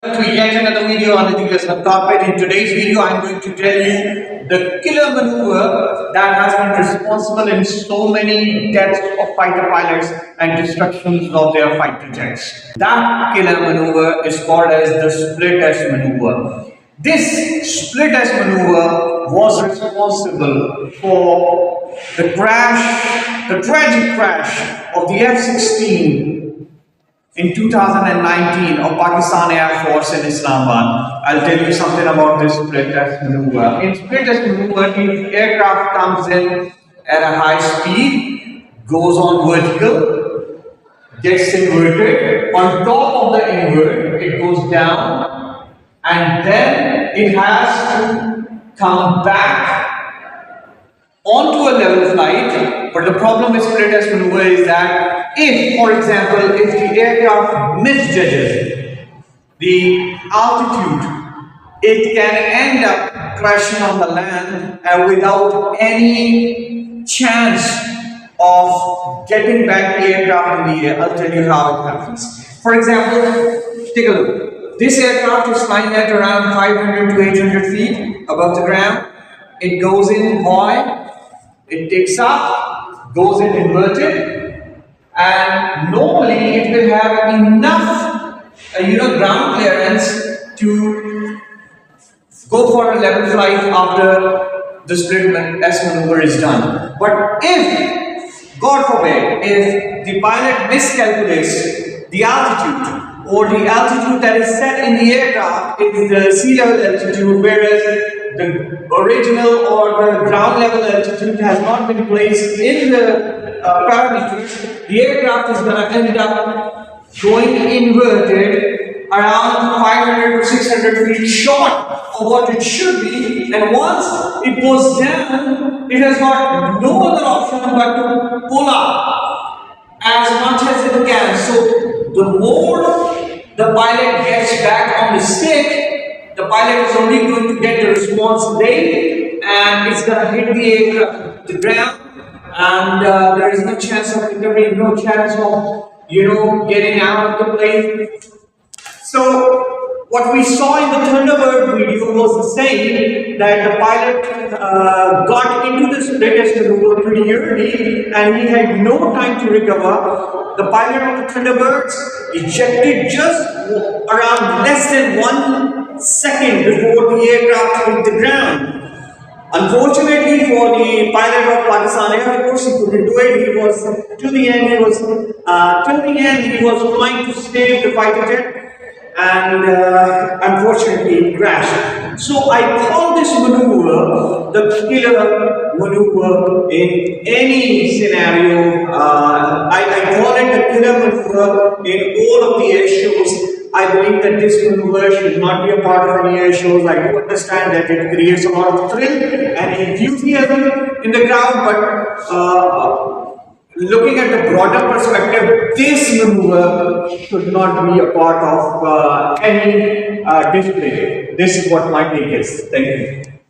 To yet another video on the Dealers Hub Carpet. In today's video, I'm going to tell you the killer maneuver that has been responsible in so many deaths of fighter pilots and destructions of their fighter jets. That killer maneuver is called as the split S maneuver. This split S maneuver was responsible for the tragic crash of the F-16 in 2019 of Pakistan Air Force in Islamabad. I'll tell you something about this split S maneuver. In split S maneuver, the aircraft comes in at a high speed, goes on vertical, gets inverted. On top of the invert, it goes down, and then it has to come back onto a level flight. But the problem with split S maneuver is that if, for example, if the aircraft misjudges the altitude, it can end up crashing on the land without any chance of getting back the aircraft in the air. I'll tell you how it happens. For example, take a look. This aircraft is flying at around 500 to 800 feet above the ground. It goes in high, it takes up, goes in inverted, and normally it will have enough ground clearance to go for a level flight after the split S maneuver is done. But if, God forbid, if the pilot miscalculates the altitude, or the altitude that is set in the aircraft is the sea level altitude, whereas the original or the ground level altitude has not been placed in the parameters, the aircraft is going to end up going inverted around 500 to 600 feet short of what it should be, and once it goes down, it has got no other option but to pull up as much as it can. So the more the pilot gets back on the stick, the pilot is only going to get the response late, and it's going to hit the ground, and there is no chance of recovery, no chance of getting out of the plane. So what we saw in the Thunderbird video was the same, that the pilot got into the split S maneuver pretty early and he had no time to recover. The pilot of the Thunderbirds ejected just around less than 1 second before the aircraft hit the ground. Unfortunately for the pilot of Pakistan Air Force, he couldn't do it. He was till the end he was trying to save the fighter jet, and unfortunately it crashed. So I call this maneuver the killer maneuver in any scenario. I call it the killer maneuver in all of the air shows. I believe that this maneuver should not be a part of any air shows. I do understand that it creates a lot of thrill and enthusiasm in the crowd, but looking at the broader perspective, this maneuver should not be a part of any display. This is what my take is. Thank you.